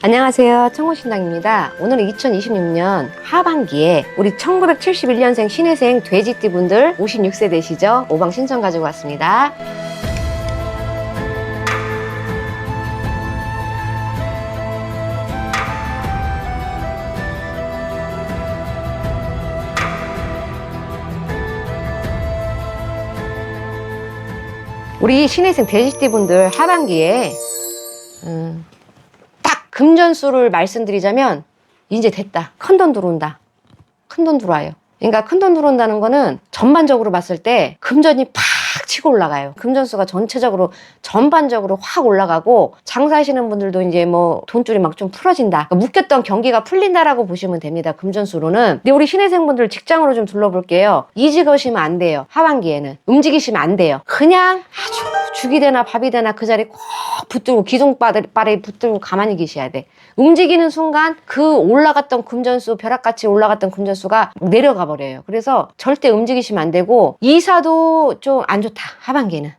안녕하세요, 청호신당입니다. 오늘은 2026년 하반기에 우리 1971년생 신혜생 돼지띠분들 56세 되시죠? 오방 신청 가지고 왔습니다. 우리 신혜생 돼지띠분들 하반기에 금전수를 말씀드리자면 이제 됐다. 큰돈 들어온다. 큰돈 들어와요. 그러니까 큰돈 들어온다는 거는 전반적으로 봤을 때 금전이 팍 치고 올라가요. 금전수가 전반적으로 확 올라가고 장사하시는 분들도 이제 뭐 돈줄이 막 좀 풀어진다. 그러니까 묶였던 경기가 풀린다라고 보시면 됩니다. 금전수로는. 근데 우리 신혜생분들 직장으로 좀 둘러볼게요. 이직하시면 안 돼요. 하반기에는. 움직이시면 안 돼요. 그냥 아주 죽이 되나 밥이 되나 그 자리에 꼭 붙들고 기둥바닥에 붙들고 가만히 계셔야 돼. 움직이는 순간 그 올라갔던 금전수, 벼락같이 올라갔던 금전수가 내려가 버려요. 그래서 절대 움직이시면 안 되고 이사도 좀 안 좋다. 하반기에는.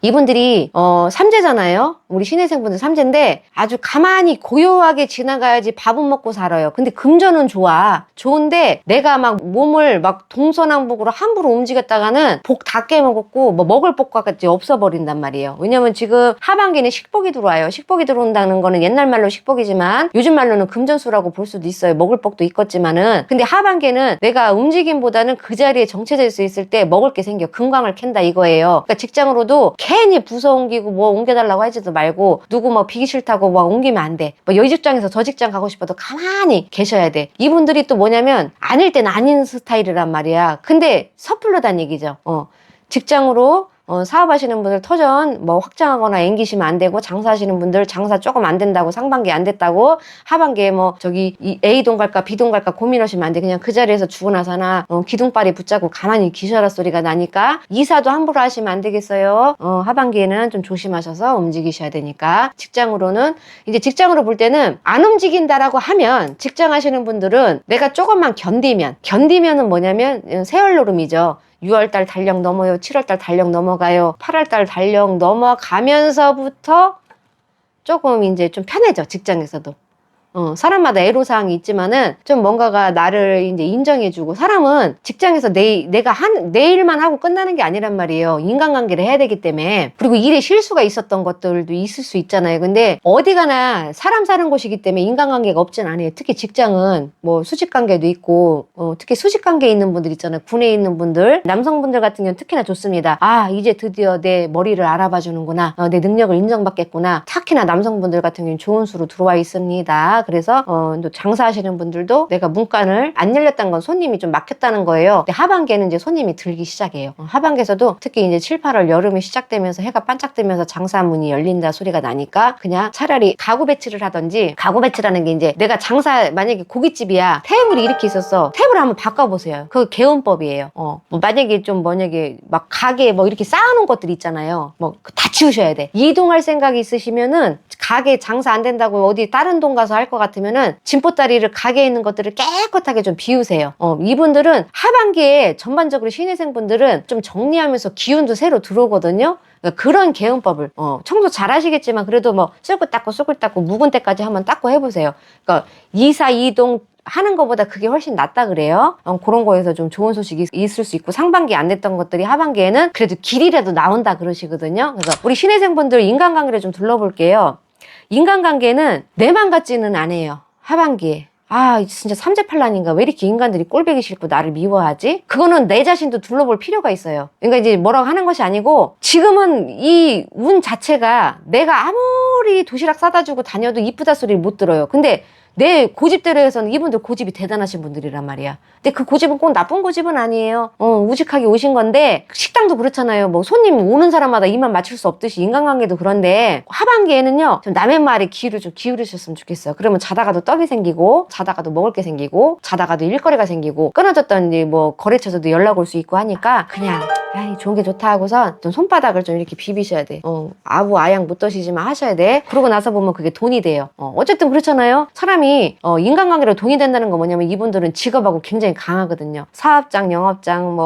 이분들이 삼재잖아요. 우리 신혜생분들 삼재인데 아주 가만히 고요하게 지나가야지 밥은 먹고 살아요. 근데 금전은 좋아. 좋은데 내가 막 몸을 막 동서남북으로 함부로 움직였다가는 복 다 깨먹었고 뭐 먹을 복까지 없어버린단 말이에요. 왜냐면 지금 하반기는 식복이 들어와요. 식복이 들어온다는 거는 옛날 말로 식복이지만 요즘 말로는 금전수라고 볼 수도 있어요. 먹을 복도 있겠지만은. 근데 하반기는 내가 움직임보다는 그 자리에 정체될 수 있을 때 먹을 게 생겨. 금광을 캔다 이거예요. 그러니까 직장으로도 괜히 부서 옮기고 뭐 옮겨달라고 하지도 말고 누구 뭐 비기 싫다고 막 옮기면 안 돼. 뭐 이 직장에서 저 직장 가고 싶어도 가만히 계셔야 돼. 이분들이 또 뭐냐면 아닐 땐 아닌 스타일이란 말이야. 근데 섣불르단 얘기죠. 직장으로 사업하시는 분들 터전 뭐 확장하거나 앵기시면 안 되고, 장사하시는 분들 장사 조금 안 된다고, 상반기 안 됐다고 하반기에 뭐 저기 A동 갈까 B동 갈까 고민하시면 안 돼. 그냥 그 자리에서 죽으나 사나 기둥발이 붙잡고 가만히 기셔라 소리가 나니까 이사도 함부로 하시면 안 되겠어요. 하반기에는 좀 조심하셔서 움직이셔야 되니까. 직장으로는 이제 직장으로 볼 때는 안 움직인다라고 하면 직장 하시는 분들은 내가 조금만 견디면은 뭐냐면 세월노름이죠. 6월달 달력 넘어요. 7월달 달력 넘어가요. 8월달 달력 넘어가면서부터 조금 이제 좀 편해져, 직장에서도. 사람마다 애로사항이 있지만은 좀 뭔가가 나를 이제 인정해주고, 사람은 직장에서 내 일만 하고 끝나는 게 아니란 말이에요. 인간관계를 해야 되기 때문에. 그리고 일에 실수가 있었던 것들도 있을 수 있잖아요. 근데 어디 가나 사람 사는 곳이기 때문에 인간관계가 없진 않아요. 특히 직장은 뭐 수직관계도 있고, 특히 수직관계에 있는 분들 있잖아요. 군에 있는 분들, 남성분들 같은 경우는 특히나 좋습니다. 아, 이제 드디어 내 머리를 알아봐 주는구나. 내 능력을 인정받겠구나. 특히나 남성분들 같은 경우는 좋은 수로 들어와 있습니다. 그래서 또 장사하시는 분들도 내가 문간을 안 열렸다는 건 손님이 좀 막혔다는 거예요. 근데 하반기에는 이제 손님이 들기 시작해요. 하반기에서도 특히 이제 7, 8월 여름이 시작되면서 해가 반짝뜨면서 장사문이 열린다 소리가 나니까 그냥 차라리 가구 배치를 하든지, 가구 배치라는 게 이제 내가 장사, 만약에 고깃집이야, 테이블이 이렇게 있었어. 테이블을 한번 바꿔보세요. 그거 개운법이에요. 뭐 만약에 막 가게에 뭐 이렇게 쌓아놓은 것들 있잖아요. 뭐 다 치우셔야 돼. 이동할 생각이 있으시면은, 가게 장사 안 된다고 어디 다른 동 가서 할 것 같으면은 짐보따리를 가게에 있는 것들을 깨끗하게 좀 비우세요. 이분들은 하반기에 전반적으로 신혜생분들은 좀 정리하면서 기운도 새로 들어오거든요. 그러니까 그런 개운법을 청소 잘 하시겠지만 그래도 뭐 쓸고 닦고 묵은 때까지 한번 닦고 해보세요. 그러니까 이사 이동 하는 것보다 그게 훨씬 낫다 그래요. 그런 거에서 좀 좋은 소식이 있을 수 있고, 상반기 안 됐던 것들이 하반기에는 그래도 길이라도 나온다 그러시거든요. 그래서 우리 신혜생분들 인간관계를 좀 둘러볼게요. 인간관계는 내만 같지는 않아요. 하반기에. 아, 진짜 삼재팔란인가? 왜 이렇게 인간들이 꼴보기 싫고 나를 미워하지? 그거는 내 자신도 둘러볼 필요가 있어요. 그러니까 이제 뭐라고 하는 것이 아니고, 지금은 이 운 자체가 내가 아무리 도시락 싸다 주고 다녀도 이쁘다 소리를 못 들어요. 근데 내 고집대로 해서는 이분들 고집이 대단하신 분들이란 말이야. 근데 그 고집은 꼭 나쁜 고집은 아니에요. 우직하게 오신 건데, 식당도 그렇잖아요. 뭐 손님 오는 사람마다 입만 맞출 수 없듯이 인간관계도 그런데, 하반기에는요 좀 남의 말에 귀를 좀 기울이셨으면 좋겠어요. 그러면 자다가도 떡이 생기고, 자다가도 먹을 게 생기고, 자다가도 일거리가 생기고, 끊어졌던 뭐 거래처에서도 연락 올 수 있고 하니까 그냥 야, 좋은 게 좋다 하고선 좀 손바닥을 좀 이렇게 비비셔야 돼. 아부 아양 못 드시지만 하셔야 돼. 그러고 나서 보면 그게 돈이 돼요. 어쨌든 그렇잖아요. 사람이 인간관계로 돈이 된다는 건 뭐냐면 이분들은 직업하고 굉장히 강하거든요. 사업장, 영업장,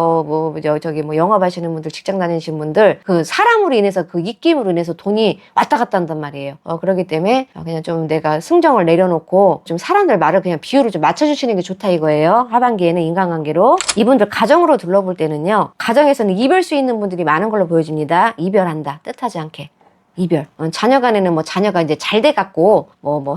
저기 영업하시는 분들, 직장 다니시는 분들, 그 사람으로 인해서 그 입김으로 인해서 돈이 왔다 갔다 한단 말이에요. 그렇기 때문에 그냥 좀 내가 승정을 내려놓고 좀 사람들 말을 그냥 비율을 좀 맞춰주시는 게 좋다 이거예요. 하반기에는 인간관계로. 이분들 가정으로 둘러볼 때는요. 가정에서는 이별 수 있는 분들이 많은 걸로 보여집니다. 이별한다. 뜻하지 않게. 이별. 자녀 간에는 자녀가 이제 잘 돼갖고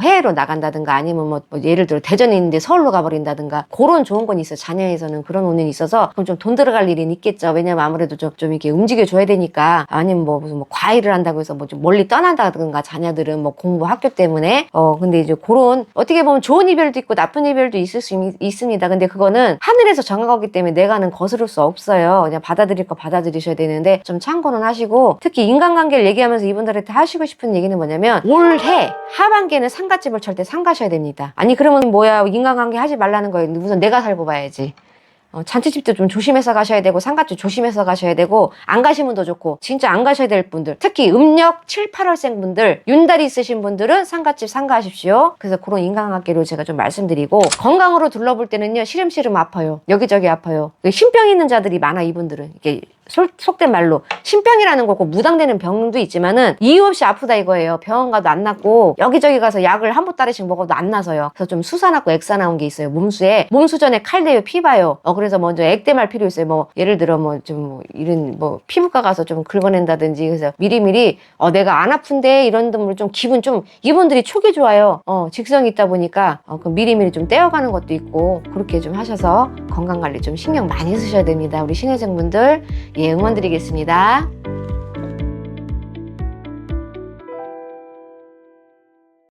해외로 나간다든가 아니면 예를 들어 대전에 있는데 서울로 가버린다든가 그런 좋은 건 있어. 자녀에서는 그런 운이 있어서 그럼 좀 돈 들어갈 일은 있겠죠. 왜냐면 아무래도 좀 이렇게 움직여줘야 되니까 아니면 무슨 과외를 한다고 해서 좀 멀리 떠난다든가 자녀들은 공부 학교 때문에 근데 이제 그런 어떻게 보면 좋은 이별도 있고 나쁜 이별도 있을 수 있습니다. 근데 그거는 하늘에서 정한 거기 때문에 내가는 거스를 수 없어요. 그냥 받아들일 거 받아들이셔야 되는데 좀 참고는 하시고 특히 인간관계를 얘기하면서 이분들 한테 하시고 싶은 얘기는 뭐냐면 올해 하반기에는 상가집을 절대 상가셔야 됩니다. 아니 그러면 뭐야 인간관계 하지 말라는 거예요. 우선 내가 살고 봐야지. 잔치집도 좀 조심해서 가셔야 되고 상가집 조심해서 가셔야 되고 안 가시면 더 좋고 진짜 안 가셔야 될 분들 특히 음력 7, 8월생 분들 윤달이 있으신 분들은 상가집 상가하십시오. 그래서 그런 인간관계로 제가 좀 말씀드리고 건강으로 둘러볼 때는요 시름시름 아파요. 여기저기 아파요. 신병 있는 자들이 많아 이분들은. 이게 속된 말로 신병이라는 거고 무당되는 병도 있지만은 이유 없이 아프다 이거예요. 병원 가도 안 낫고 여기저기 가서 약을 한 보따리씩 먹어도 안 나서요. 그래서 좀 수사 났고 액사 나온 게 있어요. 몸수에 몸수 전에 칼대요 피 봐요. 그래서 먼저 액땜할 필요 있어요. 예를 들어 이런 피부과 가서 좀 긁어낸다든지 그래서 미리미리 내가 안 아픈데 이런 분들 좀 기분 좀 이분들이 촉이 좋아요. 직성이 있다 보니까 그럼 미리미리 좀 떼어가는 것도 있고 그렇게 좀 하셔서 건강관리 좀 신경 많이 쓰셔야 됩니다. 우리 신혜생분들 예, 응원드리겠습니다.